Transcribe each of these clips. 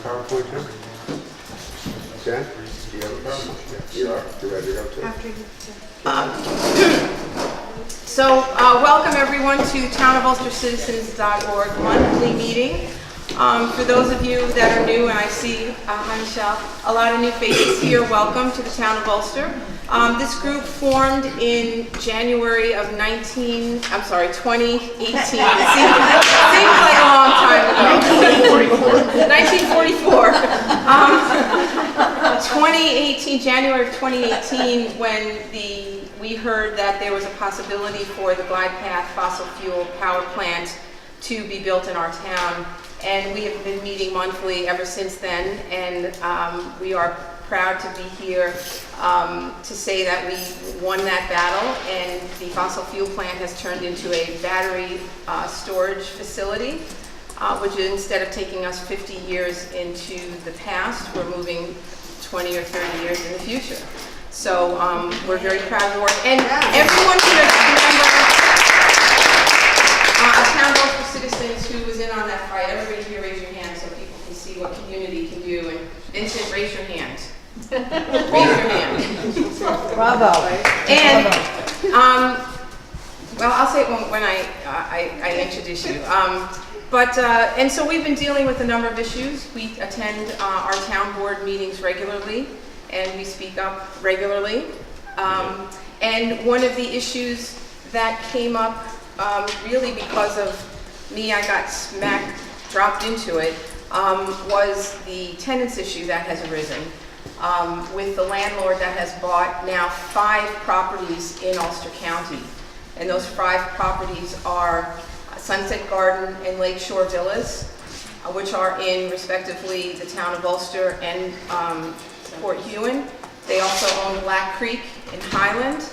PowerPoint too? Jen, do you have a PowerPoint? Yes. You are? You ready to go too? After you. Welcome everyone to townofulstercitizens.org monthly meeting. For those of you that are new, and I see, hi Michelle, a lot of new faces here, welcome to the town of Ulster. This group formed in January of 2018. It seems like a long time ago. 1944. 2018, January of 2018, when we heard that there was a possibility for the glide path fossil fuel power plant to be built in our town. And we have been meeting monthly ever since then, and we are proud to be here to say that we won that battle, and the fossil fuel plant has turned into a battery storage facility, which instead of taking us 50 years into the past, we're moving 20 or 30 years in the future. So we're very proud of the work. And everyone should remember a town vote for citizens who was in on that fight. Everybody here raise your hand so people can see what community can do. And Vincent, raise your hand. Raise your hand. Bravo. And well, I'll say it when I introduce you. And so we've been dealing with a number of issues. We attend our town board meetings regularly, and we speak up regularly. And one of the issues that came up really because of me, I got dropped into it, was the tenants issue that has arisen with the landlord that has bought now 5 properties in Ulster County. And those 5 properties are Sunset Garden and Lakeshore Villas, which are in respectively the town of Ulster and Port Huon. They also own Black Creek in Highland.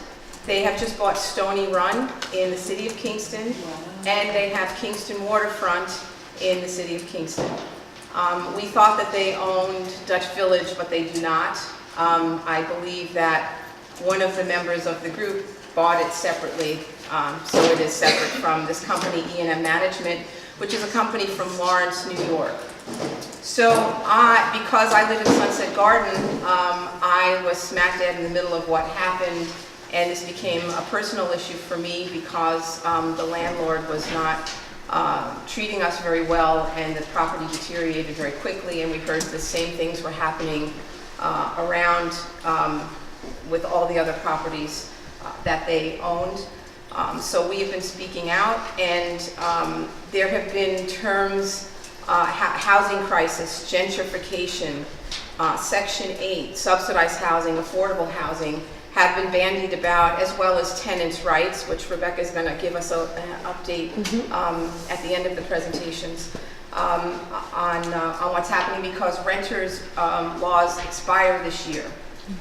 They have just bought Stony Run in the city of Kingston, and they have Kingston Waterfront in the city of Kingston. We thought that they owned Dutch Village, but they do not. I believe that one of the members of the group bought it separately, so it is separate from this company, E&M Management, which is a company from Lawrence, New York. So because I live in Sunset Garden, I was smack dab in the middle of what happened, and this became a personal issue for me because the landlord was not treating us very well, and the property deteriorated very quickly, and we heard the same things were happening around with all the other properties that they owned. So we have been speaking out, and there have been terms, housing crisis, gentrification, Section 8, subsidized housing, affordable housing, have been bandied about, as well as tenants' rights, which Rebecca is going to give us an update at the end of the presentations on what's happening, because renters' laws expire this year.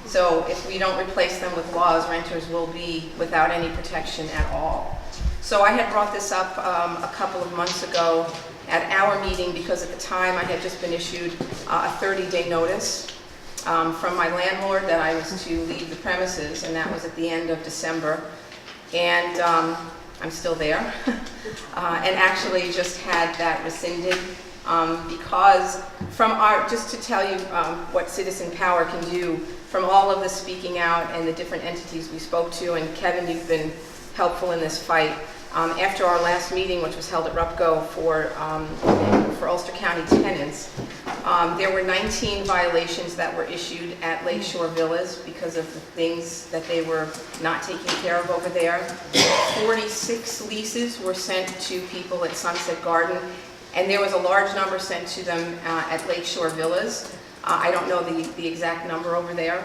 So if we don't replace them with laws, renters will be without any protection at all. So I had brought this up a couple of months ago at our meeting, because at the time I had just been issued a 30-day notice from my landlord that I was to leave the premises, and that was at the end of December. And I'm still there, and actually just had that rescinded because just to tell you what Citizen Power can do, from all of the speaking out and the different entities we spoke to, and Kevin, you've been helpful in this fight. After our last meeting, which was held at RUPCO for Ulster County tenants, there were 19 violations that were issued at Lakeshore Villas because of the things that they were not taking care of over there. 46 leases were sent to people at Sunset Garden, and there was a large number sent to them at Lakeshore Villas. I don't know the exact number over there,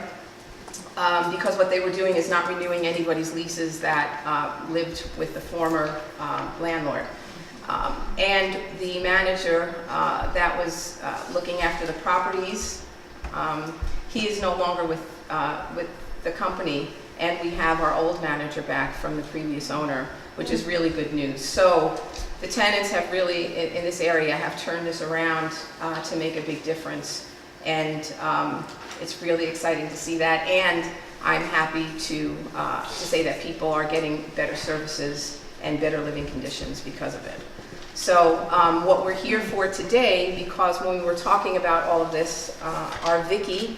because what they were doing is not renewing anybody's leases that lived with the former landlord. And the manager that was looking after the properties, he is no longer with the company, and we have our old manager back from the previous owner, which is really good news. So the tenants have really, in this area, have turned this around to make a big difference. And it's really exciting to see that, and I'm happy to say that people are getting better services and better living conditions because of it. So what we're here for today, because when we were talking about all of this, our Vicky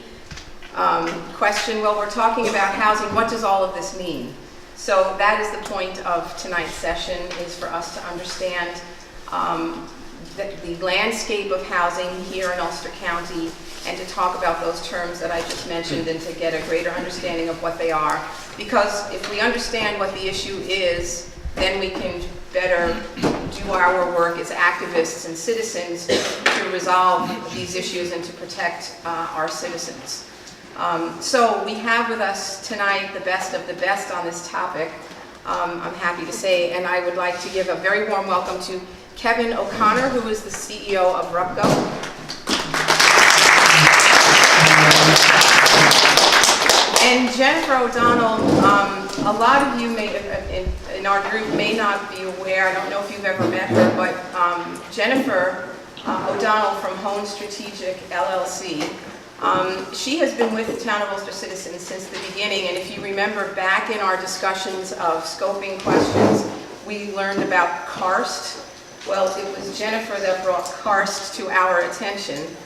questioned, well, we're talking about housing, what does all of this mean? So that is the point of tonight's session, is for us to understand the landscape of housing here in Ulster County, and to talk about those terms that I just mentioned, and to get a greater understanding of what they are. Because if we understand what the issue is, then we can better do our work as activists and citizens to resolve these issues and to protect our citizens. So we have with us tonight the best of the best on this topic, I'm happy to say, and I would like to give a very warm welcome to Kevin O'Connor, who is the CEO of RUPCO. And Jennifer O'Donnell, a lot of you may, in our group may not be aware, I don't know if you've ever met her, but Jennifer O'Donnell from Home Strategic LLC, she has been with the Town of Ulster Citizens since the beginning, and if you remember back in our discussions of scoping questions, we learned about karst. Well, it was Jennifer that brought karst to our attention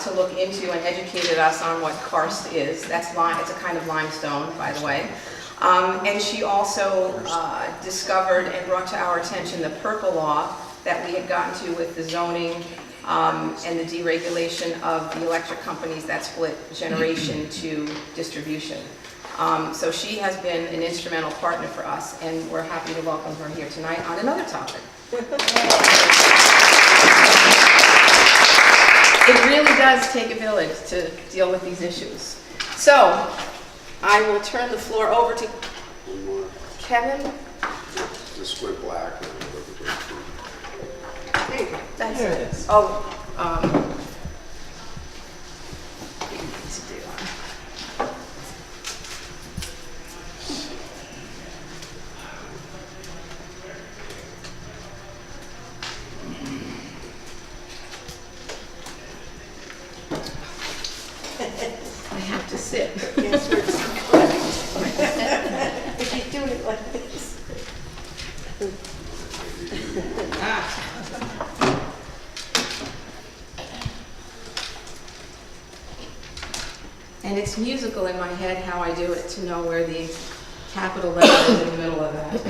to look into, and educated us on what karst is. It's a kind of limestone, by the way. And she also discovered and brought to our attention the purple law that we had gotten to with the zoning and the deregulation of the electric companies that split generation to distribution. So she has been an instrumental partner for us, and we're happy to welcome her here tonight on another topic. It really does take a village to deal with these issues. So I will turn the floor over to Kevin. This went black. There you go. That's There it. it is. Oh, I have to sit. Yes, we're if you do it like this. And it's musical in my head how I do it, to know where the capital letter is in the middle of that.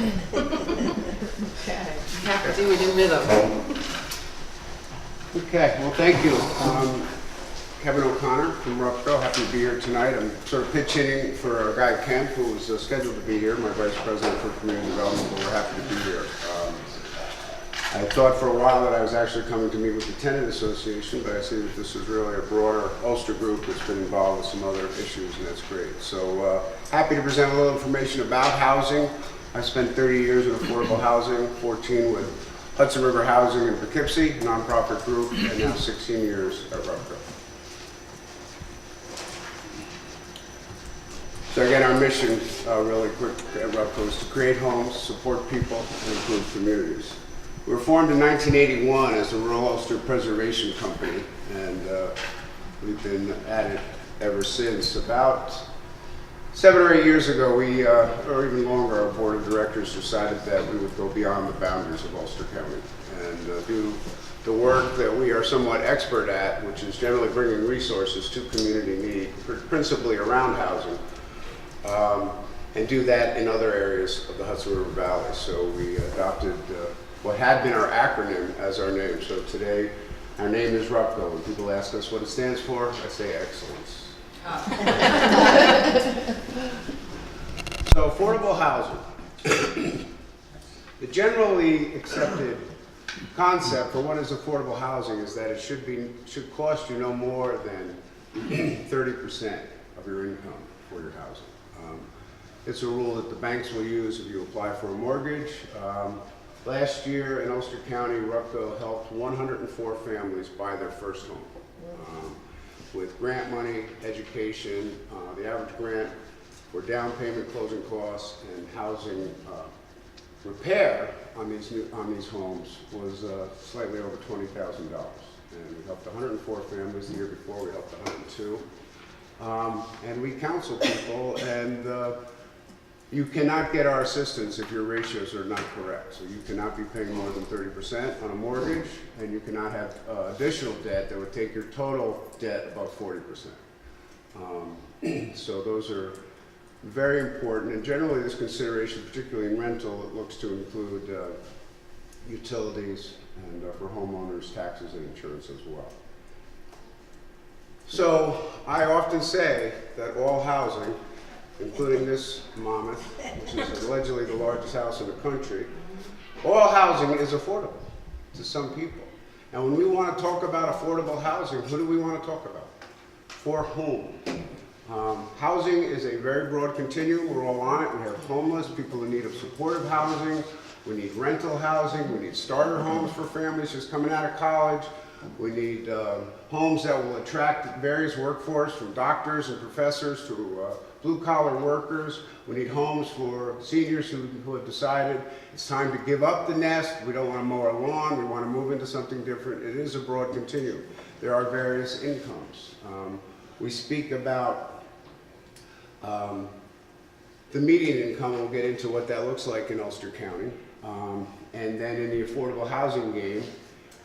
Okay. I have to do it in rhythm. Okay, well, thank you. Kevin O'Connor from RUPCO, happy to be here tonight. I'm sort of pitch hitting for our guy Kemp, who was scheduled to be here, my Vice President for Community Development, but we're happy to be here. I thought for a while that I was actually coming to meet with the Tenant Association, but I see that this is really a broader Ulster group that's been involved with some other issues, and that's great. So happy to present a little information about housing. I spent 30 years in affordable housing, 14 with Hudson River Housing in Poughkeepsie, a nonprofit group, and now 16 years at RUPCO. So again, our mission, really quick at RUPCO, is to create homes, support people, and improve communities. We were formed in 1981 as the Rural Ulster Preservation Company, and we've been at it ever since. About 7 or 8 years ago, we, or even longer, our board of directors decided that we would go beyond the boundaries of Ulster County and do the work that we are somewhat expert at, which is generally bringing resources to community need, principally around housing, and do that in other areas of the Hudson River Valley. So we adopted what had been our acronym as our name. So today, our name is RUPCO. When people ask us what it stands for, I say excellence. So affordable housing. The generally accepted concept for what is affordable housing is that it should cost you no more than 30% of your income for your housing. It's a rule that the banks will use if you apply for a mortgage. Last year in Ulster County, RUPCO helped 104 families buy their first home with grant money, education. The average grant for down payment, closing costs, and housing repair on these homes was slightly over $20,000. And we helped 104 families. The year before, we helped 102. And we counsel people, and You cannot get our assistance if your ratios are not correct. So you cannot be paying more than 30% on a mortgage, and you cannot have additional debt that would take your total debt above 40%. So those are very important, and generally this consideration, particularly in rental, it looks to include utilities and for homeowners, taxes and insurance as well. So I often say that all housing, including this mammoth, which is allegedly the largest house in the country, all housing is affordable to some people. And when we want to talk about affordable housing, who do we want to talk about? For whom? Housing is a very broad continuum. We're all on it. We have homeless, people in need of supportive housing. We need rental housing. We need starter homes for families just coming out of college. We need homes that will attract various workforce, from doctors and professors to blue-collar workers. We need homes for seniors who have decided it's time to give up the nest. We don't want to mow our lawn. We want to move into something different. It is a broad continuum. There are various incomes. We speak about the median income. We'll get into what that looks like in Ulster County. And then in the affordable housing game,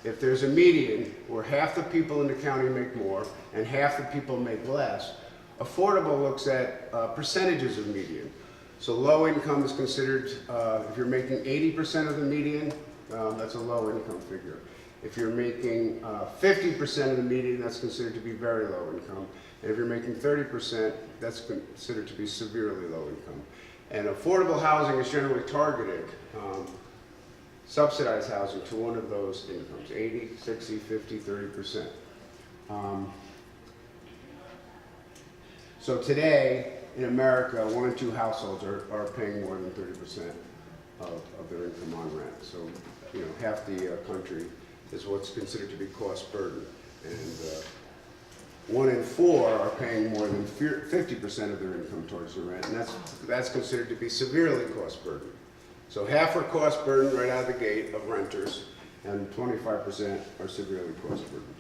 if there's a median where half the people in the county make more and half the people make less, affordable looks at percentages of median. So low income is considered, if you're making 80% of the median, that's a low income figure. If you're making 50% of the median, that's considered to be very low income. And if you're making 30%, that's considered to be severely low income. And affordable housing is generally targeted, subsidized housing, to one of those incomes, 80, 60, 50, 30%. So today, in America, 1 in 2 households are paying more than 30% of their income on rent. So, you know, half the country is what's considered to be cost burden. And 1 in 4 are paying more than 50% of their income towards the rent, and that's considered to be severely cost burden. So half are cost burden right out of the gate of renters, and 25% are severely cost burdened.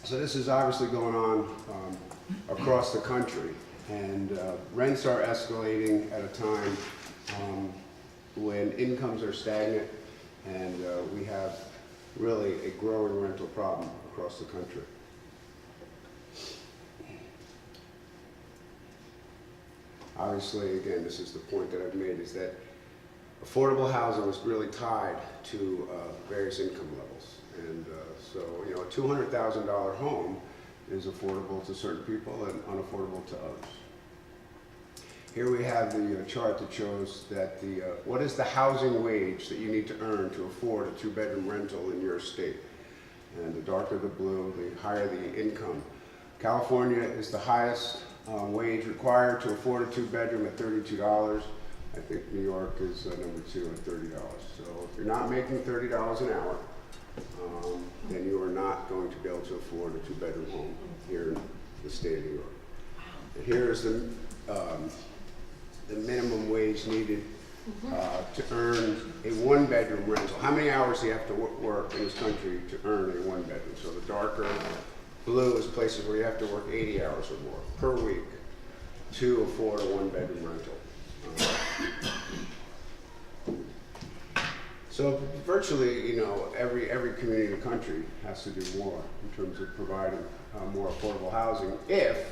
So this is obviously going on across the country, and rents are escalating at a time when incomes are stagnant, and we have really a growing rental problem across the country. Obviously, again, this is the point that I've made, is that affordable housing is really tied to various income levels. And so, you know, a $200,000 home is affordable to certain people and unaffordable to others. Here we have the chart that shows that what is the housing wage that you need to earn to afford a 2-bedroom rental in your state. And the darker the blue, the higher the income. California is the highest wage required to afford a 2-bedroom at $32. I think New York is number 2 at $30. So if you're not making $30 an hour, then you are not going to be able to afford a 2-bedroom home here in the state of New York. And here is the minimum wage needed to earn a 1-bedroom rental. How many hours do you have to work in this country to earn a 1-bedroom? So the darker blue is places where you have to work 80 hours or more per week to afford a 1-bedroom rental. So virtually, you know, every community in the country has to do more in terms of providing more affordable housing if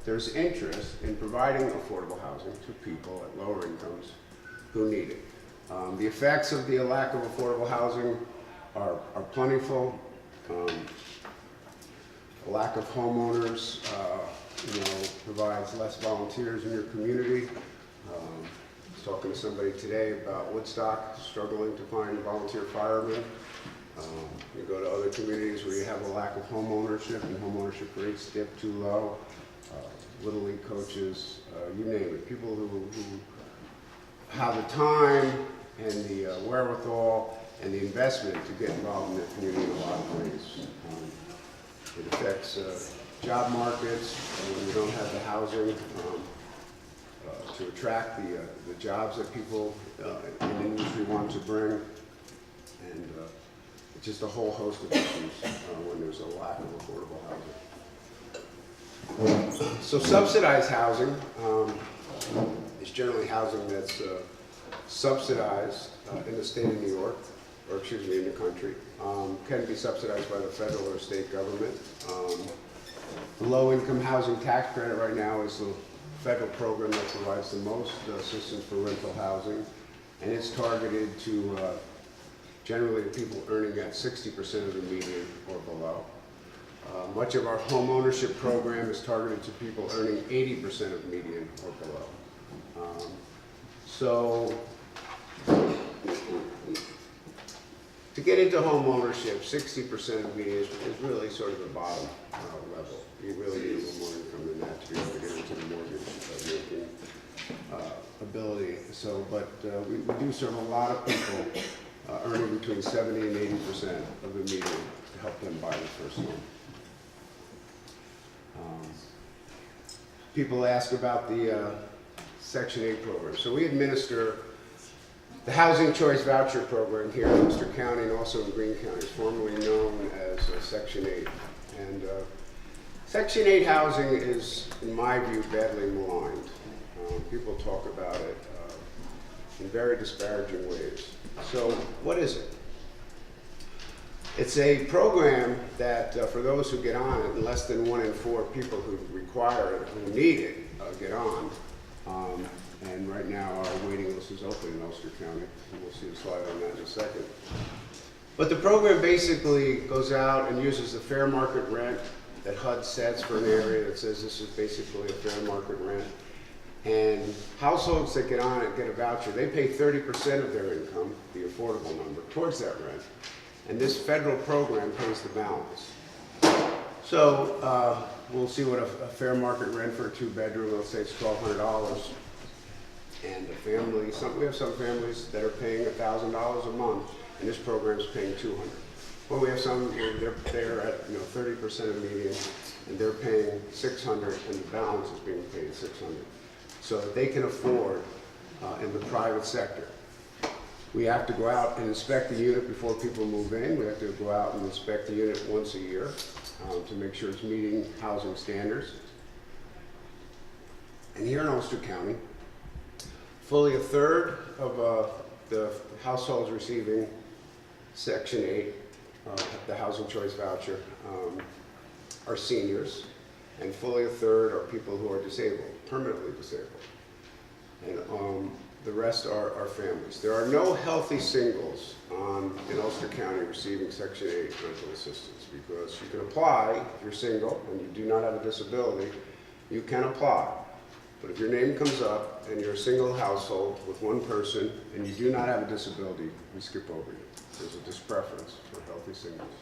there's interest in providing affordable housing to people at lower incomes who need it. The effects of the lack of affordable housing are plentiful. A lack of homeowners, provides less volunteers in your community. I was talking to somebody today about Woodstock struggling to find volunteer firemen. You go to other communities where you have a lack of home ownership and home ownership rates dip too low. Little league coaches, you name it. People who have the time and the wherewithal and the investment to get involved in their community in a lot of ways. It affects job markets when you don't have the housing to attract the jobs that people in the industry want to bring. And it's just a whole host of issues when there's a lack of affordable housing. So subsidized housing is generally housing that's subsidized in the state of New York, or excuse me, in the country. Can be subsidized by the federal or state government. The low-income housing tax credit right now is the federal program that provides the most assistance for rental housing, and it's targeted to generally the people earning at 60% of the median or below. Much of our home ownership program is targeted to people earning 80% of median or below. So to get into home ownership, 60% of median is really sort of the bottom level. You really need a little more income than that to be able to get into the mortgage making ability. So, but we do serve a lot of people earning between 70 and 80% of the median to help them buy the first home. People ask about the Section 8 program. So we administer the Housing Choice Voucher Program here in Ulster County and also in Greene County, formerly known as Section 8. And Section 8 housing is, in my view, badly maligned. People talk about it in very disparaging ways. So what is it? It's a program that for those who get on it, less than 1 in 4 people who require it, who need it, get on. And right now our waiting list is open in Ulster County. And we'll see a slide on that in a second. But the program basically goes out and uses the fair market rent that HUD sets for an area that says this is basically a fair market rent. And households that get on it get a voucher. They pay 30% of their income, the affordable number, towards that rent. And this federal program pays the balance. So we'll see what a fair market rent for a 2-bedroom, let's say it's $1,200. And a family, we have some families that are paying $1,000 a month, and this program is paying $200. Well, we have some where they're at 30% of median, and they're paying $600, and the balance is being paid $600. So that they can afford in the private sector. We have to go out and inspect the unit before people move in. We have to go out and inspect the unit once a year to make sure it's meeting housing standards. And here in Ulster County, fully 1/3 of the households receiving Section 8, the Housing Choice Voucher, are seniors, and fully 1/3 are people who are disabled, permanently disabled. And the rest are families. There are no healthy singles in Ulster County receiving Section 8 rental assistance, because you can apply if you're single and you do not have a disability, you can apply. But if your name comes up and you're a single household with 1 person and you do not have a disability, we skip over you. There's a dispreference for healthy singles.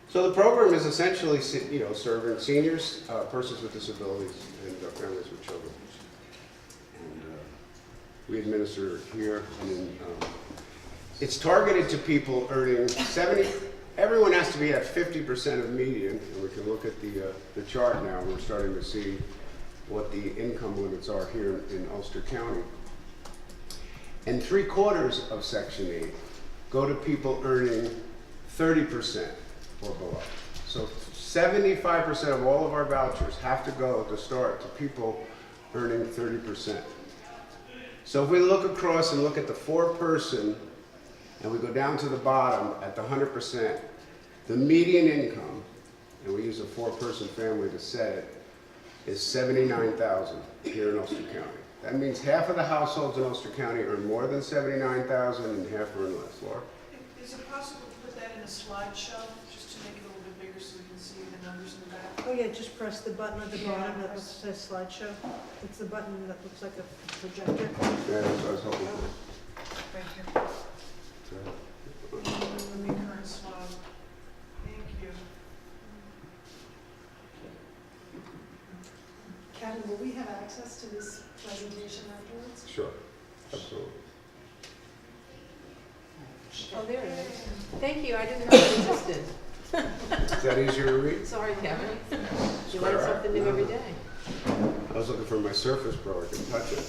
So the program is essentially, serving seniors, persons with disabilities, and families with children. And we administer it here, and it's targeted to people earning 70. Everyone has to be at 50% of median, and we can look at the chart now. We're starting to see what the income limits are here in Ulster County. And 3/4 of Section 8 go to people earning 30% or below. So 75% of all of our vouchers have to go to start to people earning 30%. So if we look across and look at the 4-person, and we go down to the bottom at the 100%, the median income, and we use a 4-person family to set it, is $79,000 here in Ulster County. That means half of the households in Ulster County earn more than $79,000 and half earn less. Laura? Is it possible to put that in a slideshow, just to make it a little bit bigger so we can see the numbers in the back? Oh, yeah, just press the button at the bottom that says slideshow. It's the button that looks like a projector. Yeah, that's what I was hoping for. Right here. Let me current slide. Thank you. Kevin, will we have access to this presentation afterwards? Sure, absolutely. Oh, there it is. Thank you, I didn't know it existed. Is that easier to read? Sorry, Kevin. You Quite learn all right. something new every day. I was looking for my Surface Pro, I can touch it.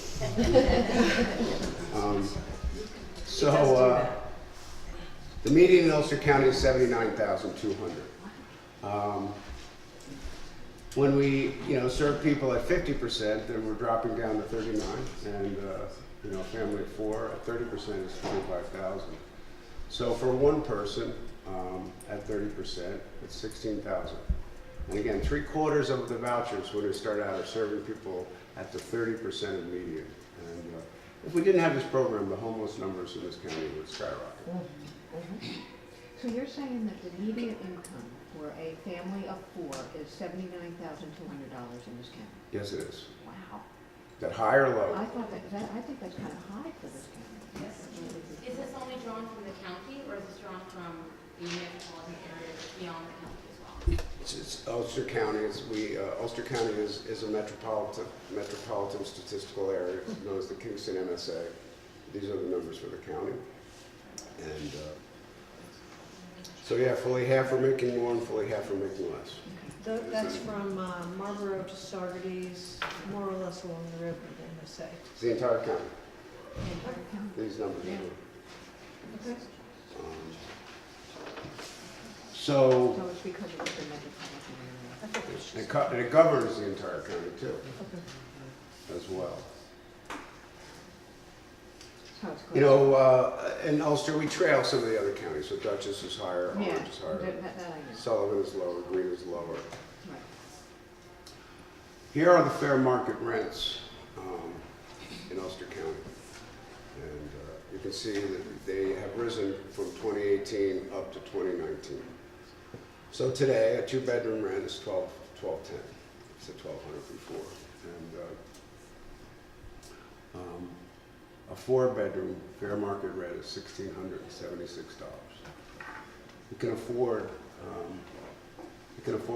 The median in Ulster County is $79,200. When we, serve people at 50%, then we're dropping down to 39, and a family of 4 at 30% is 25,000. So for one person at 30%, it's 16,000. And again, 3/4 of the vouchers when we start out are serving people at the 30% of median. And if we didn't have this program, the homeless numbers in this county would skyrocket. So you're saying that the median income for a family of 4 is $79,200 in this county? Yes, it is. Wow. That high or low? I thought I think that's kind of high for this county. Is this only drawn from the county, or is this drawn from the metropolitan areas beyond the county as well? It's Ulster County. Ulster County is a metropolitan statistical area known as the Kingston MSA. These are the numbers for the county. And so yeah, fully half are making more and fully half are making less. That's from Marlborough to Saugerties, more or less along the river, the MSA. It's the entire county. The entire county? These numbers Yeah. are. Okay. So So it's because of the metropolitan area. and it governs the entire county too, as well. So it's close. In Ulster, we trail some of the other counties. So Dutchess is higher, Yeah, Orange is higher, that I know. Sullivan is lower, Green is lower. Right. Here are the fair market rents in Ulster County. And you can see that they have risen from 2018 up to 2019. So today, a 2-bedroom rent is $1,210. It's at $1,200 before. And a 4-bedroom fair market rent is $1,676. You can afford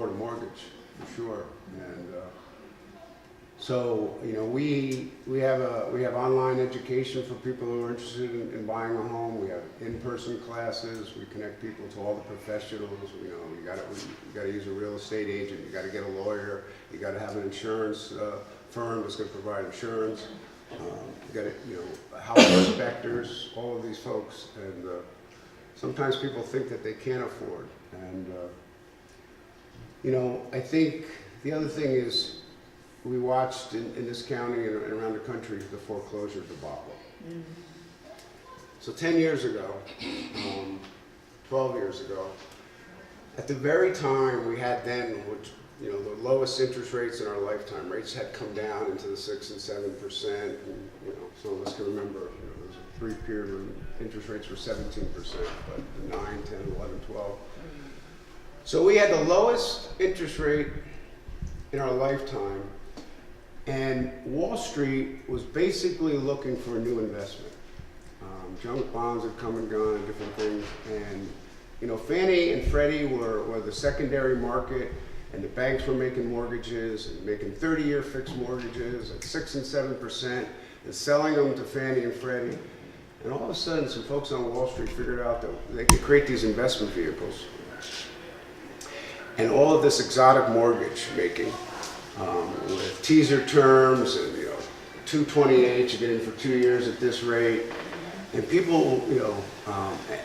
a mortgage for sure. And so we have online education for people who are interested in buying a home. We have in-person classes. We connect people to all the professionals. You got to use a real estate agent. You got to get a lawyer. You got to have an insurance firm that's going to provide insurance. You got to, house inspectors, all of these folks, and sometimes people think that they can't afford. And I think the other thing is we watched in this county and around the country the foreclosure debacle. Mm-hmm. So 10 years ago, 12 years ago, at the very time we had then, which the lowest interest rates in our lifetime. Rates had come down into the 6% and 7%. And, some of us can remember, there was a brief period when interest rates were 17%, but 9, 10, 11, 12. So we had the lowest interest rate in our lifetime, and Wall Street was basically looking for a new investment. Junk bonds had come and gone, different things, and Fannie and Freddie were the secondary market. And the banks were making mortgages and making 30-year fixed mortgages at 6% and 7% and selling them to Fannie and Freddie. And all of a sudden, some folks on Wall Street figured out that they could create these investment vehicles. And all of this exotic mortgage making with teaser terms and 228, you get in for 2 years at this rate. And people,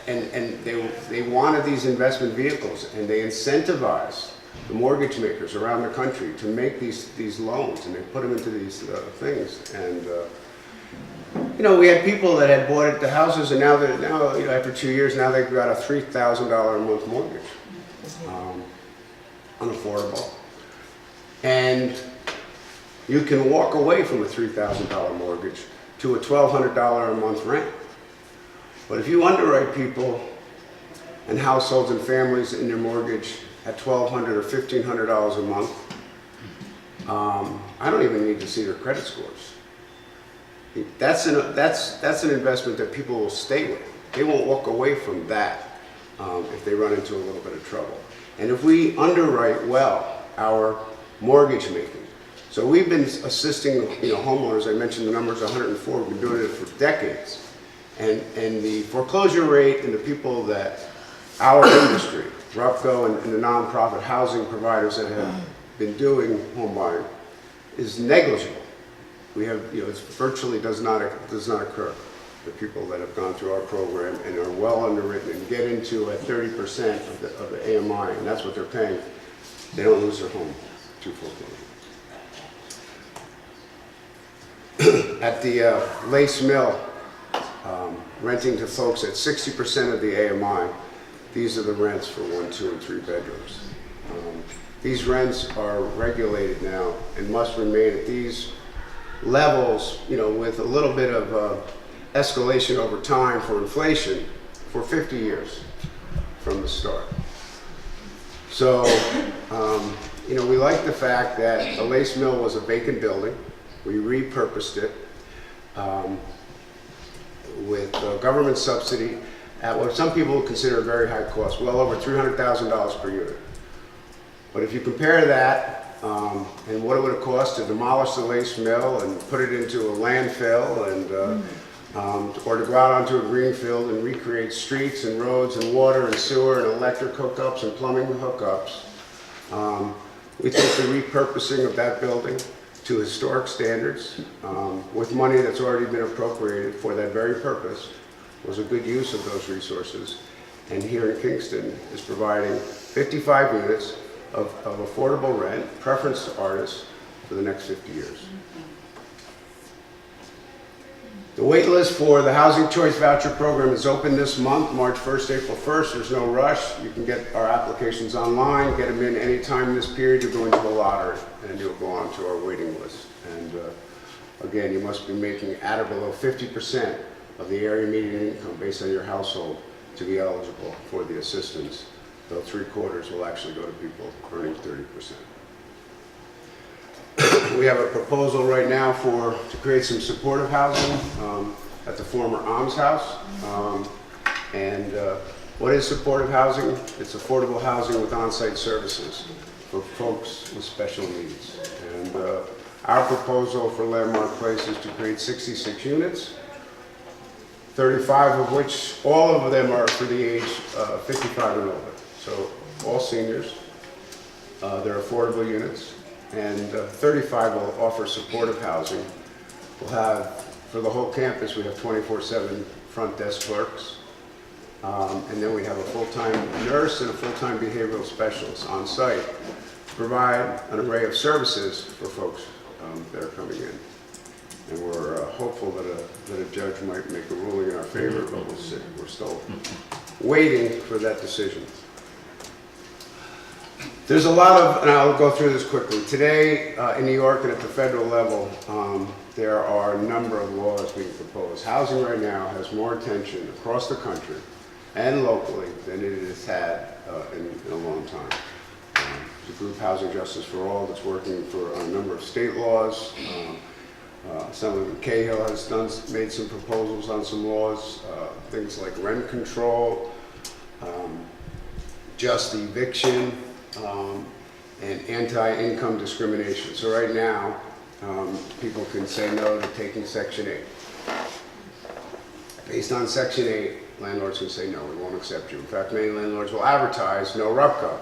and they wanted these investment vehicles, and they incentivized the mortgage makers around the country to make these loans, and they put them into these things. And we had people that had bought the houses, and now after 2 years, now they've got a $3,000 a month mortgage, unaffordable. And you can walk away from a $3,000 mortgage to a $1,200 a month rent. But if you underwrite people and households and families in their mortgage at $1,200 or $1,500 a month, I don't even need to see their credit scores. That's an investment that people will stay with. They won't walk away from that if they run into a little bit of trouble. And if we underwrite well our mortgage making, so we've been assisting homeowners. I mentioned the numbers 104. We've been doing it for decades, and the foreclosure rate and the people that our industry, RUPCO and the nonprofit housing providers that have been doing home buying, is negligible. We have, it virtually does not occur. The people that have gone through our program and are well underwritten and get into at 30% of the AMI, and that's what they're paying, they don't lose their home. 2 full-time. At the Lace Mill, renting to folks at 60% of the AMI, these are the rents for 1, 2, and 3 bedrooms. These rents are regulated now and must remain at these levels, you know, with a little bit of escalation over time for inflation for 50 years from the start. So, you know, we like the fact that the Lace Mill was a vacant building. We repurposed it with government subsidy at what some people would consider a very high cost, well over $300,000 per unit. But if you compare that and what it would have cost to demolish the Lace Mill and put it into a landfill and or to go out onto a green field and recreate streets and roads and water and sewer and electric hookups and plumbing hookups, we think the repurposing of that building to historic standards with money that's already been appropriated for that very purpose was a good use of those resources. And here in Kingston is providing 55 units of affordable rent, preference to artists, for the next 50 years. The wait list for the Housing Choice Voucher Program is open this month, March 1st, April 1st. There's no rush. You can get our applications online, get them in any time in this period. You'll go into a lottery and you'll go on to our waiting list. And again, you must be making at or below 50% of the area median income based on your household to be eligible for the assistance, though 3/4 will actually go to people earning 30%. We have a proposal right now to create some supportive housing at the former Alms House. What is supportive housing? It's affordable housing with on-site services for folks with special needs. And our proposal for Landmark Place is to create 66 units, 35 of which, all of them are for the age 55 and older. So all seniors, they're affordable units. And 35 will offer supportive housing. We'll have, for the whole campus, we have 24/7 front desk clerks. And then we have a full-time nurse and a full-time behavioral specialist on site to provide an array of services for folks that are coming in. And we're hopeful that a judge might make a ruling in our favor, but we'll see. We're still waiting for that decision. There's a lot of, and I'll go through this quickly. Today, in New York and at the federal level, there are a number of laws being proposed. Housing right now has more attention across the country and locally than it has had in a long time. The group Housing Justice for All that's working for a number of state laws. Senator Cahill has made some proposals on some laws, things like rent control, just eviction, and anti-income discrimination. So right now, people can say no to taking Section 8. Based on Section 8, landlords can say no, we won't accept you. In fact, many landlords will advertise no RUPCO,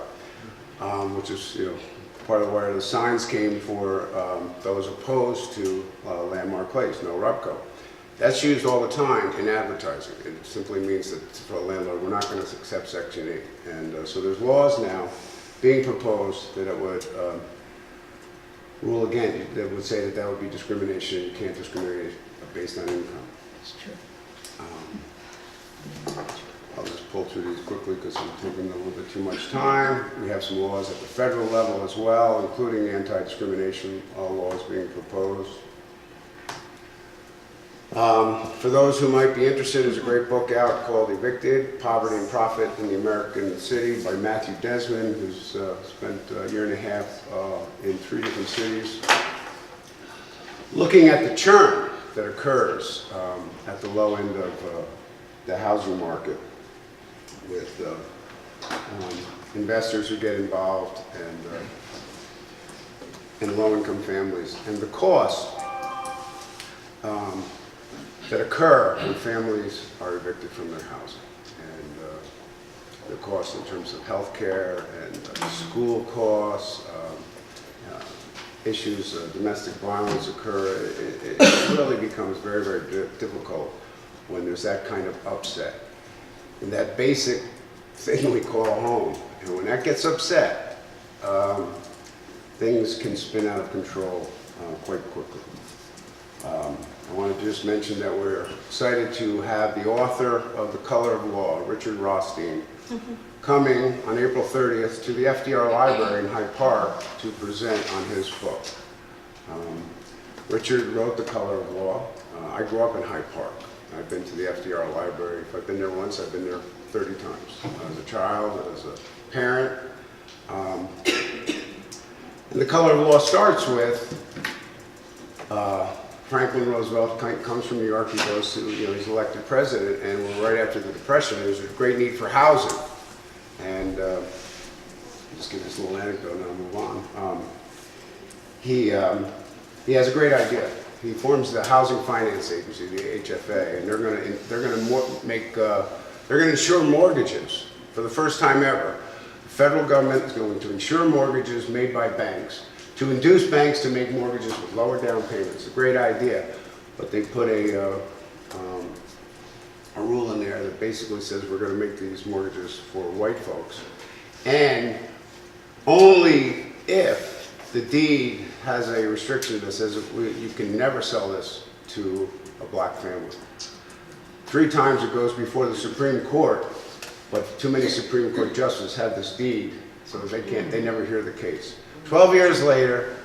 which is, you know, part of where the signs came for those opposed to Landmark Place, no RUPCO. That's used all the time in advertising. It simply means that for a landlord, we're not going to accept Section 8. And so there's laws now being proposed that it would rule again, that would say that that would be discrimination. You can't discriminate based on income. It's true. I'll just pull through these quickly because I'm taking a little bit too much time. We have some laws at the federal level as well, including anti-discrimination laws being proposed. For those who might be interested, there's a great book out called Evicted, Poverty and Profit in the American City by Matthew Desmond, who's spent a year and a half in 3 different cities, looking at the churn that occurs at the low end of the housing market with investors who get involved and low-income families, and the costs that occur when families are evicted from their housing, and the costs in terms of health care and school costs, issues of domestic violence occur. It really becomes very, very difficult when there's that kind of upset. And that basic thing we call home, and when that gets upset, things can spin out of control quite quickly. I want to just mention that we're excited to have the author of The Color of Law, Richard Rothstein, coming on April 30th to the FDR Library in Hyde Park to present on his book. Richard wrote The Color of Law. I grew up in Hyde Park. I've been to the FDR Library. If I've been there once, I've been there 30 times. As a child, as a parent. And The Color of Law starts with Franklin Roosevelt comes from New York. He goes to, he's elected president, and right after the Depression, there's a great need for housing. And just give this little anecdote and I'll move on. He has a great idea. He forms the Housing Finance Agency, the HFA, and they're going to insure mortgages for the first time ever. The federal government is going to insure mortgages made by banks to induce banks to make mortgages with lower down payments. A great idea, but they put a rule in there that basically says we're going to make these mortgages for white folks, and only if the deed has a restriction that says you can never sell this to a black family. 3 times it goes before the Supreme Court, but too many Supreme Court justices have this deed, so they never hear the case. 12 years later,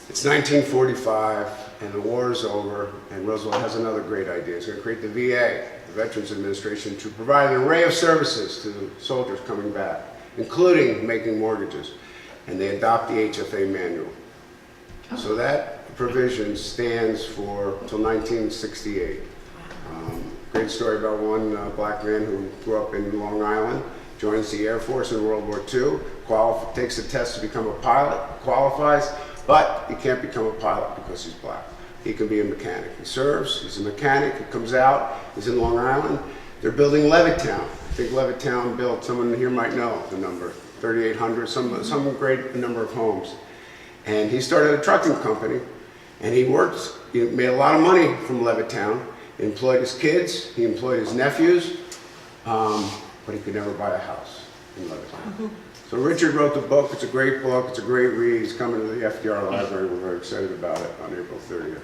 it's 1945, and the war is over, and Roosevelt has another great idea. He's going to create the VA, the Veterans Administration, to provide an array of services to soldiers coming back, including making mortgages. And they adopt the HFA manual. So that provision stands for till 1968. Great story about one black man who grew up in Long Island, joins the Air Force in World War II, takes the test to become a pilot, qualifies, but he can't become a pilot because he's black. He can be a mechanic. He serves, he's a mechanic, he comes out, he's in Long Island. They're building Levittown. I think Levittown built, someone here might know the number, 3,800, some great number of homes. And he started a trucking company, and he made a lot of money from Levittown. He employed his kids, he employed his nephews, but he could never buy a house in Levittown. So Richard wrote the book. It's a great book. It's a great read. He's coming to the FDR Library. We're very excited about it on April 30th.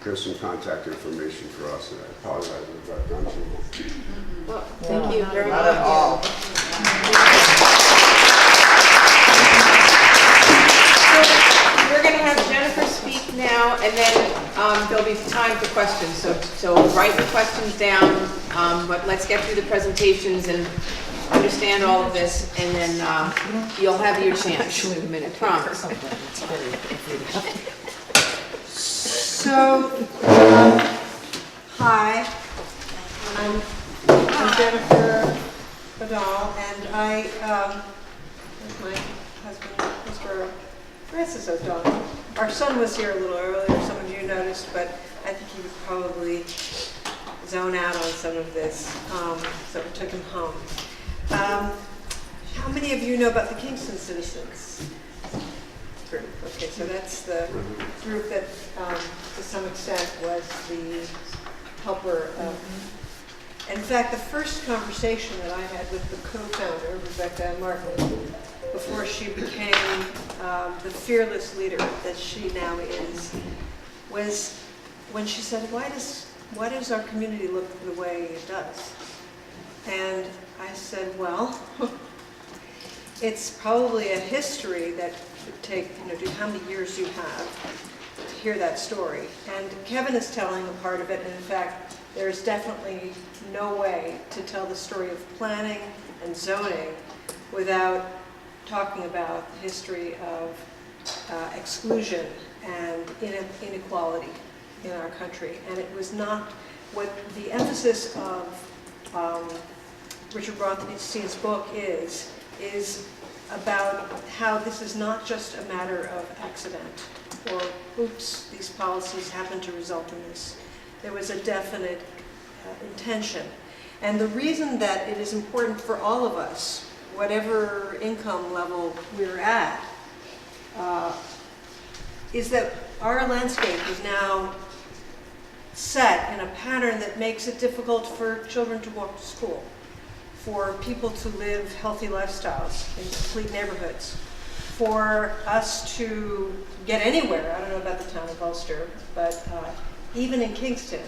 Here's some contact information for us, and I apologize if I've gone too long. Well, thank you very much. Not at all. So we're going to have Jennifer speak now, and then there'll be time for questions. So write the questions down, but let's get through the presentations and understand all of this, and then you'll have your chance. Actually, a minute. I promise. So, hi, I'm Jennifer Badal, and I, with my husband, Mr. Francis O'Donnell. Our son was here a little earlier, some of you noticed, but I think he would probably zone out on some of this, so we took him home. How many of you know about the Kingston Citizens group? Okay, so that's the group that, to some extent, was the helper of. In fact, the first conversation that I had with the co-founder, Rebecca Martin, before she became the fearless leader that she now is, was when she said, why does our community look the way it does? And I said, well, it's probably a history that would take, how many years you have to hear that story. And Kevin is telling a part of it, and in fact, there's definitely no way to tell the story of planning and zoning without talking about the history of exclusion and inequality in our country. And it was not what the emphasis of Richard Rothstein's book is about how this is not just a matter of accident or, oops, these policies happen to result in this. There was a definite intention. And the reason that it is important for all of us, whatever income level we're at, is that our landscape is now set in a pattern that makes it difficult for children to walk to school, for people to live healthy lifestyles in complete neighborhoods, for us to get anywhere, I don't know about the town of Ulster, but even in Kingston,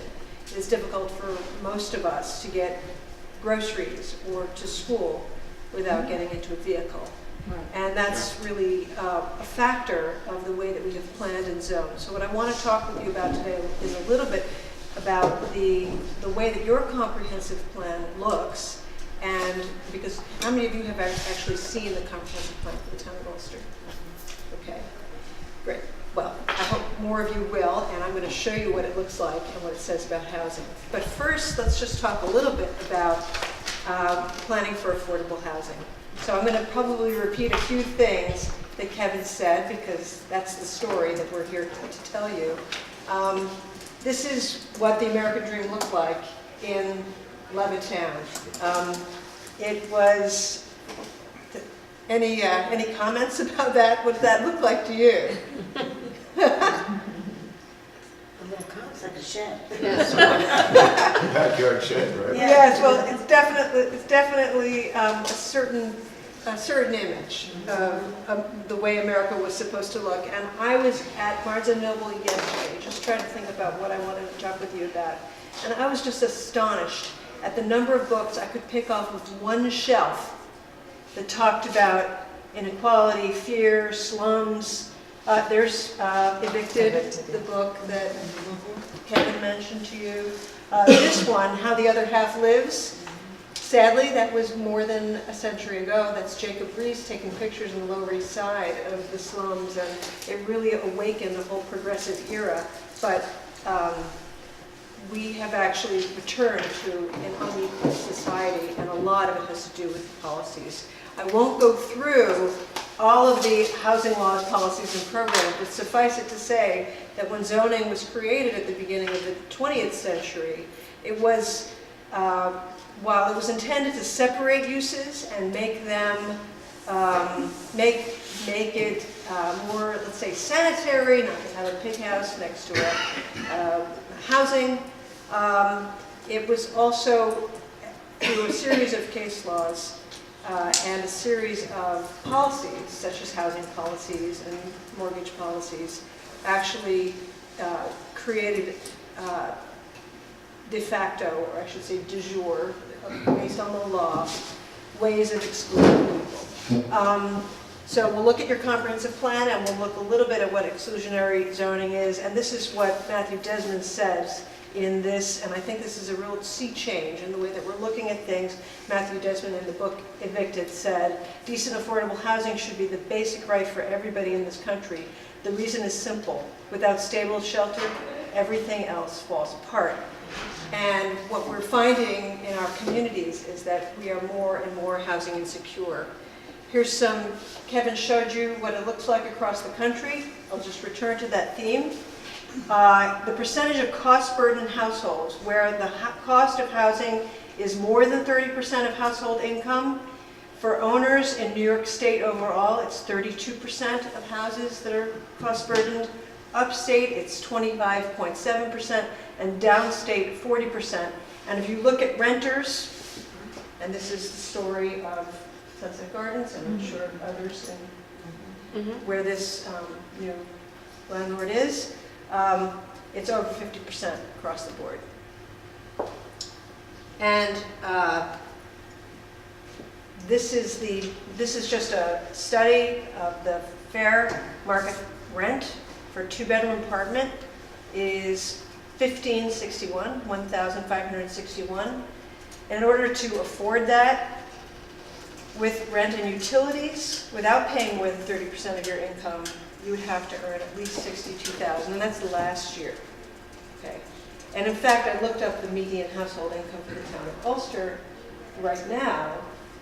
it's difficult for most of us to get groceries or to school without getting into a vehicle. And that's really a factor of the way that we have planned and zoned. So what I want to talk with you about today is a little bit about the way that your comprehensive plan looks, and because how many of you have actually seen the comprehensive plan for the town of Ulster? Okay, great. Well, I hope more of you will, and I'm going to show you what it looks like and what it says about housing. But first, let's just talk a little bit about planning for affordable housing. So I'm going to probably repeat a few things that Kevin said, because that's the story that we're here to tell you. This is what the American Dream looked like in Levittown. It was, any comments about that? What did that look like to you? A little it's like a shed. Backyard shed, right? Yes, well, it's definitely a certain image of the way America was supposed to look. And I was at Barnes & Noble yesterday, just trying to think about what I wanted to talk with you about. And I was just astonished at the number of books I could pick off of one shelf that talked about inequality, fear, slums. There's Evicted, the book that Kevin mentioned to you. This one, How the Other Half Lives. Sadly, that was more than a century ago. That's Jacob Riis taking pictures in the Lower East Side of the slums, and it really awakened a whole progressive era. But we have actually returned to an unequal society, and a lot of it has to do with policies. I won't go through all of the housing laws, policies, and programs, but suffice it to say that when zoning was created at the beginning of the 20th century, it was, while it was intended to separate uses and make them, make it more, let's say, sanitary, not to have a pig house next to a housing, it was also, through a series of case laws, and a series of policies, such as housing policies and mortgage policies, actually created de facto, or I should say de jure, based on the law, ways of excluding people. So we'll look at your comprehensive plan, and we'll look a little bit at what exclusionary zoning is, and this is what Matthew Desmond says in this, and I think this is a real sea change in the way that we're looking at things. Matthew Desmond in the book Evicted said, decent affordable housing should be the basic right for everybody in this country. The reason is simple. Without stable shelter, everything else falls apart. And what we're finding in our communities is that we are more and more housing insecure. Here's some, Kevin showed you what it looks like across the country. I'll just return to that theme. The percentage of cost-burdened households where the cost of housing is more than 30% of household income. For owners in New York State overall, it's 32% of houses that are cost-burdened. Upstate, it's 25.7%, and downstate, 40%. And if you look at renters, and this is the story of Sunset Gardens, and I'm sure others where this new landlord is, it's over 50% across the board. And this is just a study of the fair market rent for a two-bedroom apartment is $1,561. In order to afford that with rent and utilities, without paying more than 30% of your income, you would have to earn at least $62,000, and that's last year. Okay. And in fact, I looked up the median household income for the town of Ulster right now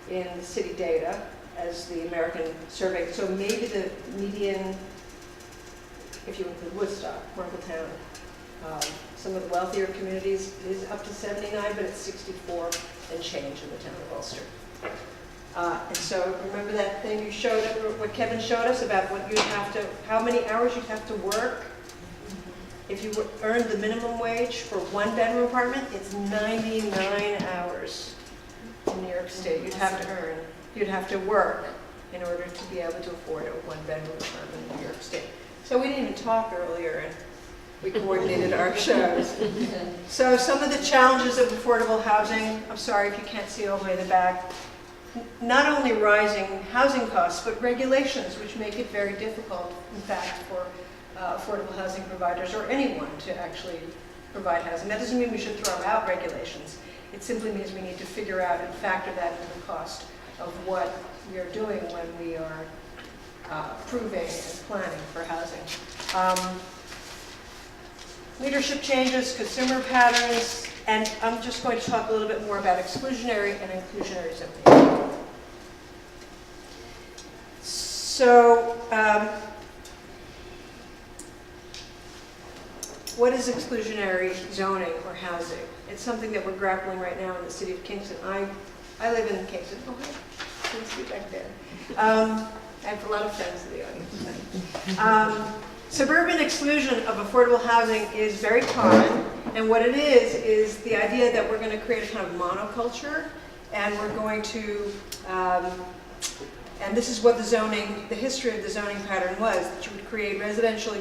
in the city data as the American survey. So maybe the median, if you include Woodstock, Marpletown, some of the wealthier communities is up to 79, but it's 64 and change in the town of Ulster. And so remember that thing you showed, what Kevin showed us about what you'd have to, how many hours you'd have to work? If you earned the minimum wage for one-bedroom apartment, it's 99 hours in New York State. You'd have to earn, you'd have to work in order to be able to afford a one-bedroom apartment in New York State. So we didn't even talk earlier, and we coordinated our shows. So some of the challenges of affordable housing, I'm sorry if you can't see all the way in the back, not only rising housing costs, but regulations, which make it very difficult, in fact, for affordable housing providers or anyone to actually provide housing. That doesn't mean we should throw out regulations. It simply means we need to figure out and factor that into the cost of what we are doing when we are approving and planning for housing. Leadership changes, consumer patterns, and I'm just going to talk a little bit more about exclusionary and inclusionary zoning. So, what is exclusionary zoning or housing? It's something that we're grappling right now in the city of Kingston. I live in Kingston. Oh, hi. Can you see back there? I have a lot of friends in the audience. Suburban exclusion of affordable housing is very common, and what it is the idea that we're going to create a kind of monoculture, and we're going to, and this is what the history of the zoning pattern was, that you would create residential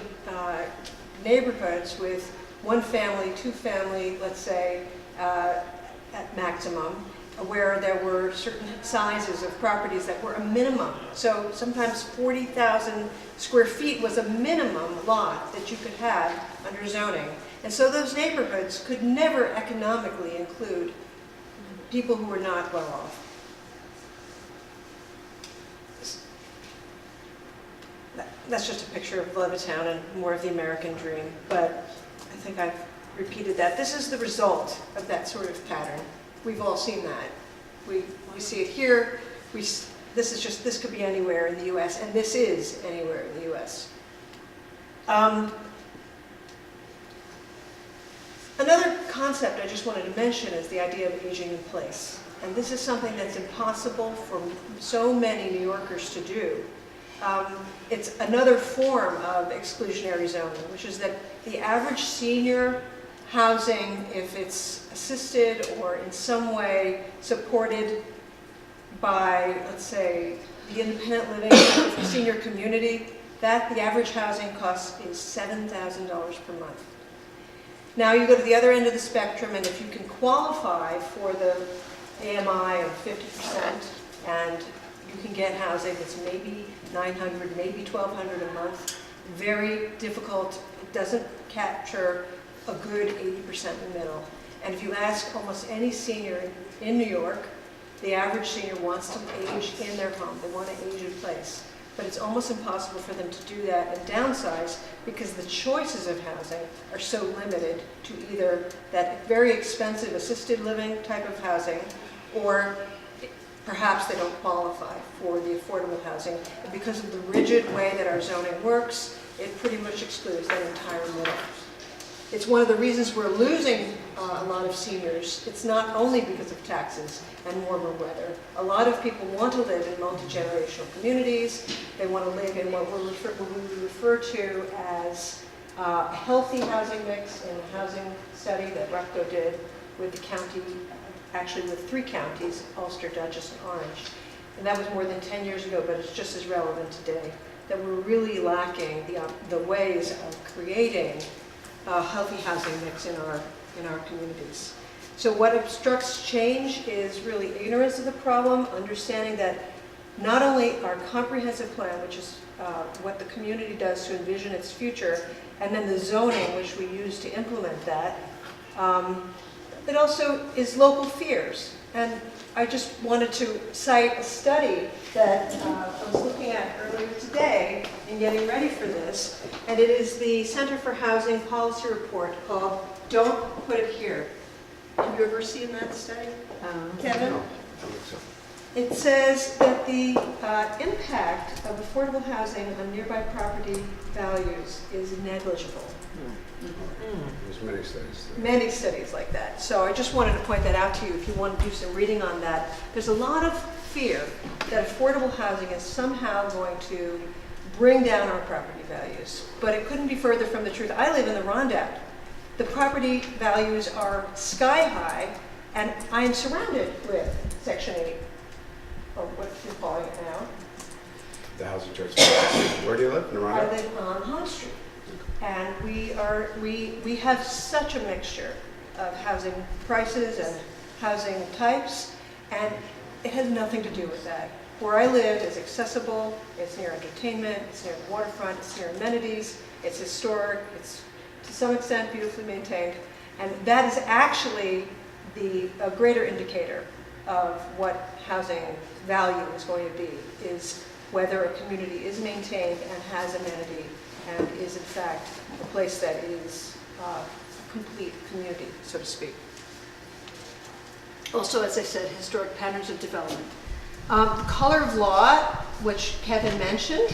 neighborhoods with one family, two family, let's say, at maximum, where there were certain sizes of properties that were a minimum. So sometimes 40,000 square feet was a minimum lot that you could have under zoning. And so those neighborhoods could never economically include people who were not well off. That's just a picture of Levittown and more of the American dream, but I think I've repeated that. This is the result of that sort of pattern. We've all seen that. We see it here. This could be anywhere in the U.S., and this is anywhere in the U.S. Another concept I just wanted to mention is the idea of aging in place. And this is something that's impossible for so many New Yorkers to do. It's another form of exclusionary zoning, which is that the average senior housing, if it's assisted or in some way supported by, let's say, the independent living senior community, that the average housing cost is $7,000 per month. Now you go to the other end of the spectrum, and if you can qualify for the AMI of 50%, and you can get housing that's maybe $900, maybe $1,200 a month, very difficult. It doesn't capture a good 80% in the middle. And if you ask almost any senior in New York, the average senior wants to age in their home. They want to age in place. But it's almost impossible for them to do that and downsize because the choices of housing are so limited to either that very expensive assisted living type of housing, or perhaps they don't qualify for the affordable housing. And because of the rigid way that our zoning works, it pretty much excludes that entire middle. It's one of the reasons we're losing a lot of seniors. It's not only because of taxes and warmer weather. A lot of people want to live in multi-generational communities. They want to live in what we refer to as a healthy housing mix in a housing study that RUPCO did with the county, actually with 3 counties, Ulster, Dutchess, and Orange. And that was more than 10 years ago, but it's just as relevant today, that we're really lacking the ways of creating a healthy housing mix in our communities. So what obstructs change is really ignorance of the problem, understanding that not only our comprehensive plan, which is what the community does to envision its future, and then the zoning, which we use to implement that, it also is local fears. And I just wanted to cite a study that I was looking at earlier today in getting ready for this, and it is the Center for Housing Policy Report called Don't Put It Here. Have you ever seen that study, Kevin? No, I don't think so. It says that the impact of affordable housing on nearby property values is negligible. There's many studies. Many studies like that. So I just wanted to point that out to you if you want to do some reading on that. There's a lot of fear that affordable housing is somehow going to bring down our property values. But it couldn't be further from the truth. I live in the Rondout. The property values are sky high, and I am surrounded with Section 8, or what you're calling it now. the housing choice. Where do you live, in I Arundel? live on High Street. And we have such a mixture of housing prices and housing types, and it has nothing to do with that. Where I live is accessible, it's near entertainment, it's near the waterfront, it's near amenities, it's historic, it's to some extent beautifully maintained, and that is actually a greater indicator of what housing value is going to be, is whether a community is maintained and has amenity and is in fact a place that is a complete community, so to speak. Also, as I said, historic patterns of development. Color of law, which Kevin mentioned,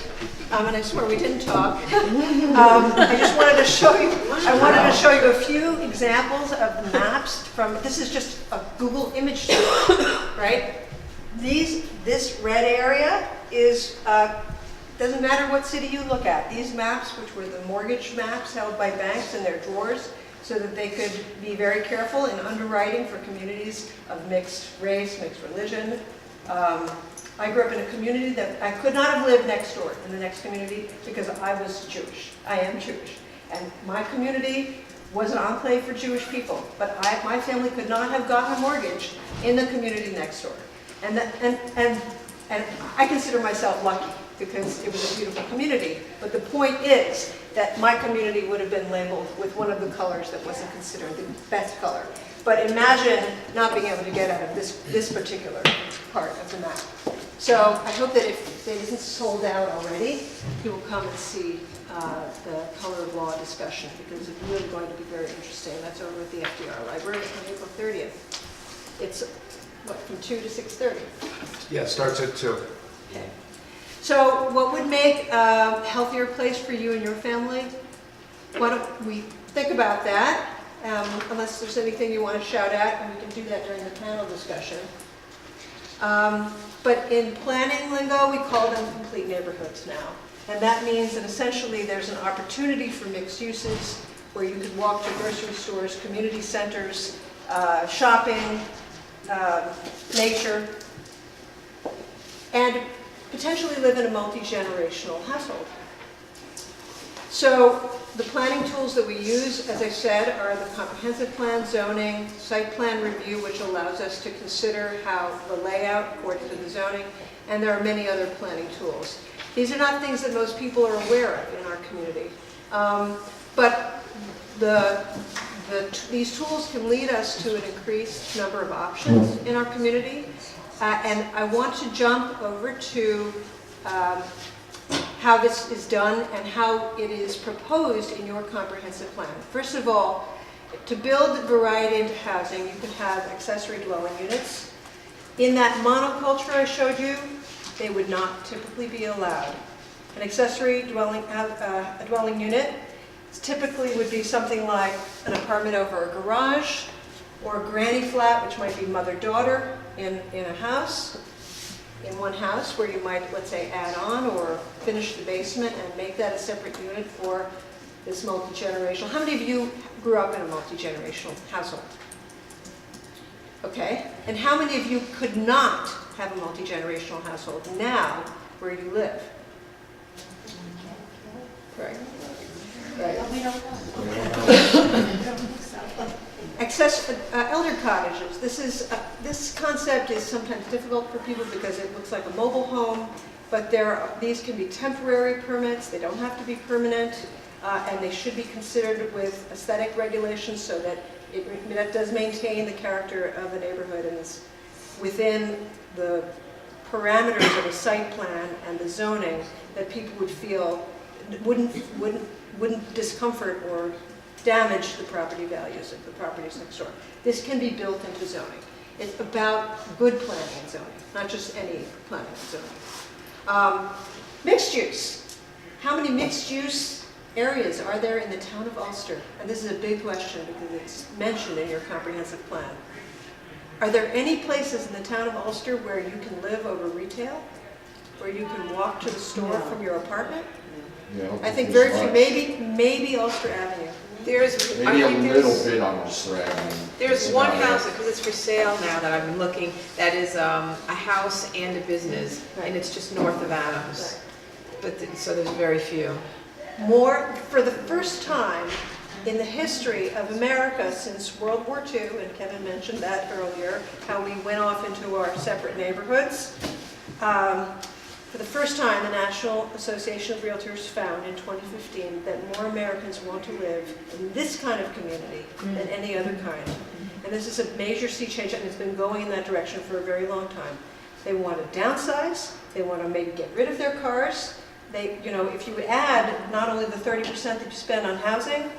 and I swear we didn't talk. I just wanted to show you. I wanted to show you a few examples of maps from. This is just a Google image tool, right? This red area is. Doesn't matter what city you look at. These maps, which were the mortgage maps held by banks in their drawers, so that they could be very careful in underwriting for communities of mixed race, mixed religion. I grew up in a community that I could not have lived next door in the next community because I was Jewish. I am Jewish. And my community was an enclave for Jewish people, but my family could not have gotten a mortgage in the community next door. And I consider myself lucky because it was a beautiful community. But the point is that my community would have been labeled with one of the colors that wasn't considered the best color. But imagine not being able to get out of this particular part of the map. So I hope that if it isn't sold out already, you will come and see the color of law discussion, because it's really going to be very interesting. That's over at the FDR Library on April 30th. It's, what, from 2 to 6:30? Yeah, it starts at 2. Okay. So what would make a healthier place for you and your family? Why don't we think about that? Unless there's anything you want to shout out, and we can do that during the panel discussion. But in planning lingo, we call them complete neighborhoods now. And that means that essentially there's an opportunity for mixed uses where you could walk to grocery stores, community centers, shopping, nature, and potentially live in a multi-generational household. So the planning tools that we use, as I said, are the comprehensive plan, zoning, site plan review, which allows us to consider how the layout according to the zoning, and there are many other planning tools. These are not things that most people are aware of in our community. But these tools can lead us to an increased number of options in our community. And I want to jump over to how this is done and how it is proposed in your comprehensive plan. First of all, to build variety into housing, you can have accessory dwelling units. In that monoculture I showed you, they would not typically be allowed. An accessory dwelling unit typically would be something like an apartment over a garage, or a granny flat, which might be mother-daughter in a house, in one house, where you might, let's say, add on or finish the basement and make that a separate unit for this multi-generational. How many of you grew up in a multi-generational household? Okay, and how many of you could not have a multi-generational household now where you live? Right. Right. Elder cottages. This concept is sometimes difficult for people because it looks like a mobile home, but these can be temporary permits. They don't have to be permanent, and they should be considered with aesthetic regulations so that that does maintain the character of a neighborhood and is within the parameters of a site plan and the zoning that people would feel wouldn't discomfort or damage the property values of the properties next door. This can be built into zoning. It's about good planning and zoning, not just any planning and zoning. Mixed use. How many mixed use areas are there in the town of Ulster? And this is a big question because it's mentioned in your comprehensive plan. Are there any places in the town of Ulster where you can live over retail? Where you can walk to the store from your apartment? Yeah, I think very few, maybe Ulster Avenue. There's, maybe a little bit on Ulster Avenue. There's one house, because it's for sale now that I've been looking, that is a house and a business, and it's just north of Adams. so there's very few. More, for the first time in the history of America since World War II, and Kevin mentioned that earlier, how we went off into our separate neighborhoods. For the first time, the National Association of Realtors found in 2015 that more Americans want to live in this kind of community than any other kind. And this is a major sea change, and it's been going in that direction for a very long time. They want to downsize, they want to maybe get rid of their cars. They, you know, if you add not only the 30% that you spend on housing,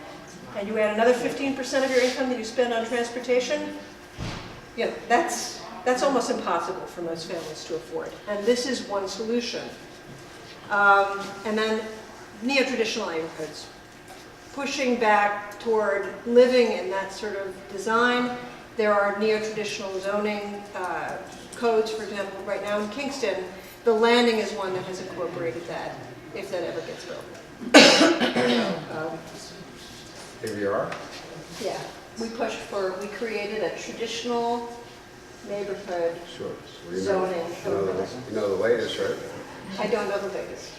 and you add another 15% of your income that you spend on transportation, you know, that's almost impossible for most families to afford. And this is one solution. And then neo-traditional neighborhoods, pushing back toward living in that sort of design. There are neo-traditional zoning codes, for example, right now in Kingston. The Landing is one that has incorporated that, if that ever gets built. AVR? Yeah, we created a traditional neighborhood Sure. So zoning. you know the latest, right? I don't know the latest.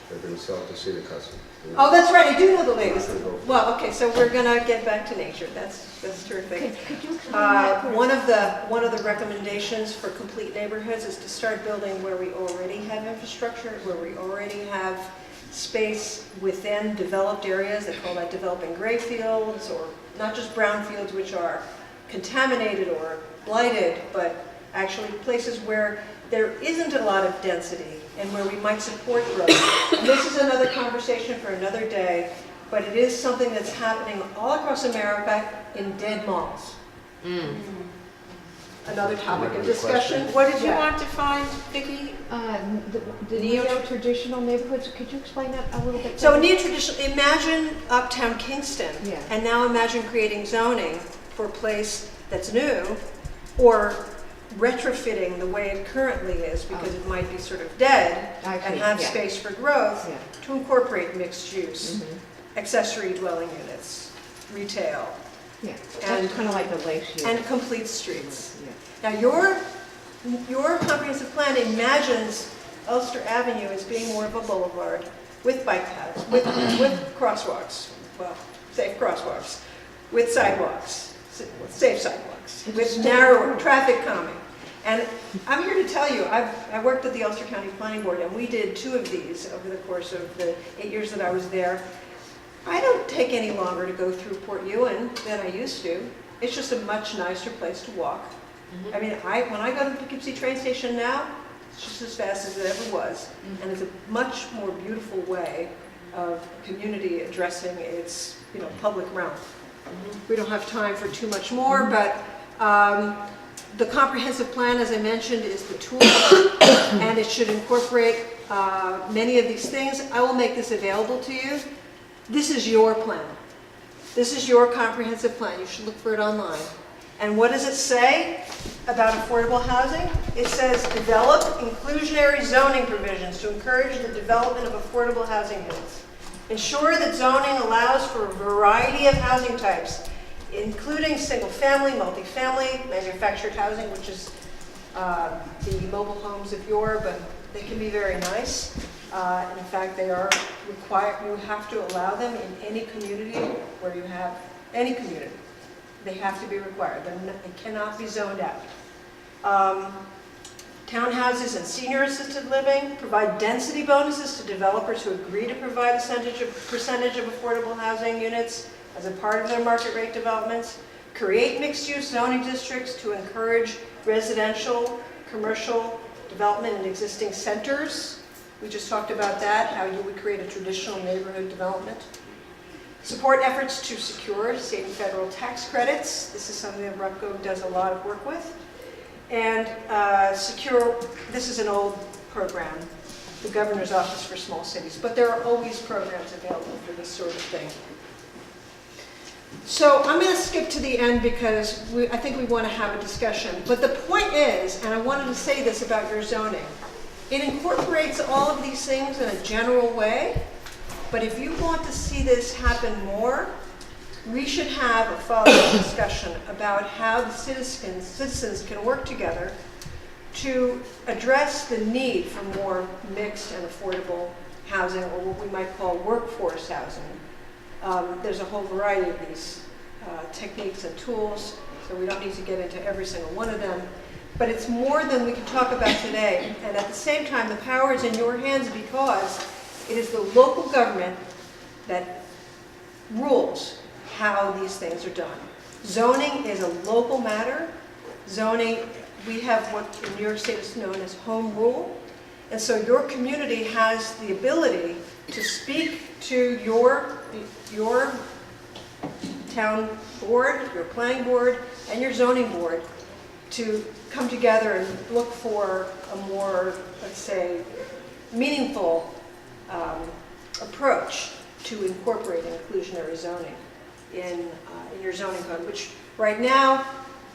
They're going to sell it to Cedar Custom. Oh, that's right, I do know the latest. Well, okay, so we're gonna get back to nature. That's terrific. Could you explain that? One of the recommendations for complete neighborhoods is to start building where we already have infrastructure, where we already have space within developed areas. They call that developing gray fields, or not just brown fields, which are contaminated or blighted, but actually places where there isn't a lot of density and where we might support growth. And this is another conversation for another day, but it is something that's happening all across America in dead malls. Another topic of discussion. What did you want to find, Vicki? The neo-traditional neighborhoods, could you explain that a little bit? So further? neo-traditional, imagine Uptown Kingston, Yeah. and now imagine creating zoning for a place that's new, or retrofitting the way it currently is, because it might be sort of dead, I see, and have yeah. space for growth, Yeah. to incorporate mixed use, accessory dwelling units, retail, Yeah, and- that's kind of like the Lakes. and complete streets. Yeah. Now, your comprehensive plan imagines Ulster Avenue as being more of a boulevard with bike paths, with crosswalks, well, safe crosswalks, with sidewalks, safe sidewalks, with narrower traffic calming. And I'm here to tell you, I worked at the Ulster County Planning Board, and we did 2 of these over the course of the 8 years that I was there. I don't take any longer to go through Port Ewan than I used to. It's just a much nicer place to walk. I mean, when I go to the Poughkeepsie train station now, it's just as fast as it ever was. And it's a much more beautiful way of community addressing its, public realm. We don't have time for too much more, but the comprehensive plan, as I mentioned, is the tool, and it should incorporate many of these things. I will make this available to you. This is your plan. This is your comprehensive plan. You should look for it online. And what does it say about affordable housing? It says, develop inclusionary zoning provisions to encourage the development of affordable housing units. Ensure that zoning allows for a variety of housing types, including single-family, multifamily, manufactured housing, which is the mobile homes of yore, but they can be very nice. In fact, they are required, you have to allow them in any community where you have, any community. They have to be required. They cannot be zoned out. Townhouses and senior assisted living provide density bonuses to developers who agree to provide a percentage of affordable housing units as a part of their market rate developments. Create mixed-use zoning districts to encourage residential, commercial development in existing centers. We just talked about that, how you would create a traditional neighborhood development. Support efforts to secure state and federal tax credits. This is something that RUPCO does a lot of work with. And this is an old program, the Governor's Office for Small Cities, but there are always programs available for this sort of thing. So I'm going to skip to the end because I think we want to have a discussion. But the point is, and I wanted to say this about your zoning, it incorporates all of these things in a general way, but if you want to see this happen more, we should have a follow-up discussion about how the citizens can work together to address the need for more mixed and affordable housing, or what we might call workforce housing. There's a whole variety of these techniques and tools, so we don't need to get into every single one of them. But it's more than we can talk about today. And at the same time, the power is in your hands because it is the local government that rules how these things are done. Zoning is a local matter. Zoning, we have what in New York State is known as home rule. And so your community has the ability to speak to your town board, your planning board, and your zoning board to come together and look for a more, let's say, meaningful approach to incorporating inclusionary zoning in your zoning code, which right now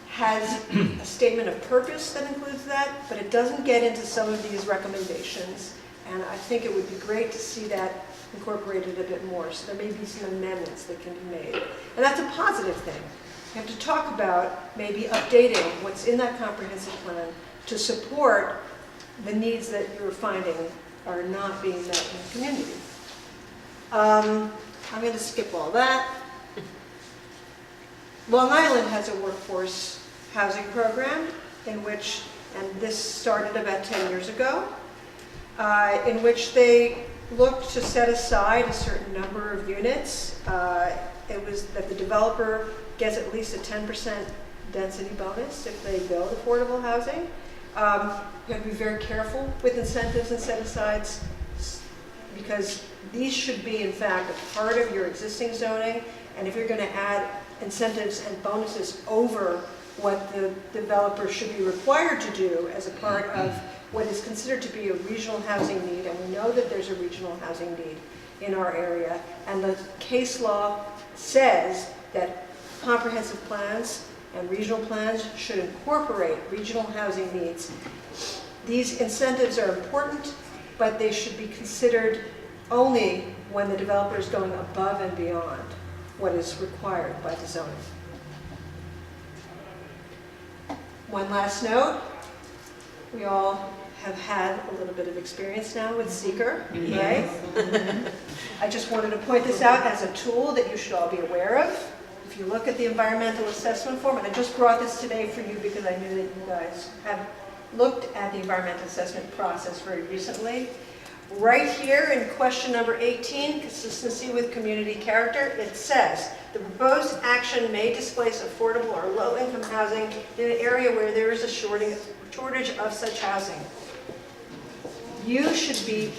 has a statement of purpose that includes that, but it doesn't get into some of these recommendations. And I think it would be great to see that incorporated a bit more. So there may be some amendments that can be made. And that's a positive thing. We have to talk about maybe updating what's in that comprehensive plan to support the needs that you're finding are not being met in the community. I'm going to skip all that. Long Island has a workforce housing program in which, and this started about 10 years ago, in which they looked to set aside a certain number of units. It was that the developer gets at least a 10% density bonus if they build affordable housing. You have to be very careful with incentives and set-asides because these should be, in fact, a part of your existing zoning. And if you're going to add incentives and bonuses over what the developer should be required to do as a part of what is considered to be a regional housing need, and we know that there's a regional housing need in our area, and the case law says that comprehensive plans and regional plans should incorporate regional housing needs. These incentives are important, but they should be considered only when the developer is going above and beyond what is required by the zoning. One last note, we all have had a little bit of experience now with seeker, right? I just wanted to point this out as a tool that you should all be aware of. If you look at the environmental assessment form, and I just brought this today for you because I knew that you guys have looked at the environmental assessment process very recently. Right here in question number 18, consistency with community character, it says, the proposed action may displace affordable or low-income housing in an area where there is a shortage of such housing. You should be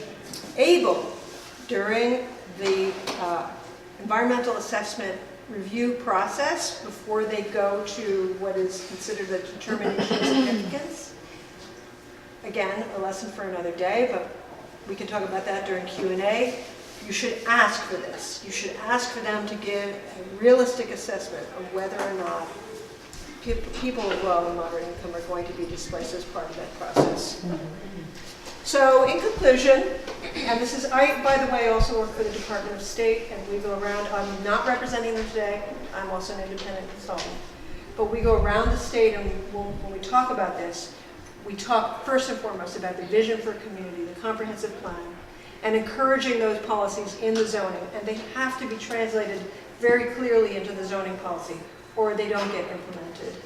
able, during the environmental assessment review process, before they go to what is considered a determination of significance, again, a lesson for another day, but we can talk about that during Q&A. You should ask for this. You should ask for them to give a realistic assessment of whether or not people of low and moderate income are going to be displaced as part of that process. So in conclusion, and this is, I, by the way, also work for the Department of State, and we go around, I'm not representing them today, I'm also an independent consultant, but we go around the state and when we talk about this, we talk first and foremost about the vision for a community, the comprehensive plan, and encouraging those policies in the zoning. And they have to be translated very clearly into the zoning policy, or they don't get implemented.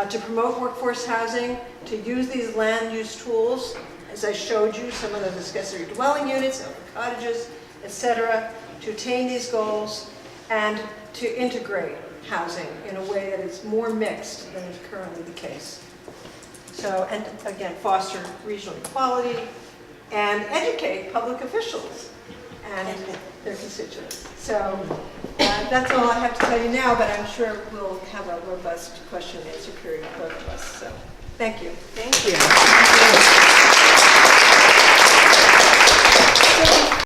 To promote workforce housing, to use these land use tools, as I showed you, some of those accessory dwelling units, cottages, etc., to attain these goals, and to integrate housing in a way that is more mixed than is currently the case. So, and again, foster regional equality and educate public officials and their constituents. So that's all I have to tell you now, but I'm sure we'll have a robust question and answer period with both of us. So thank you. Thank you.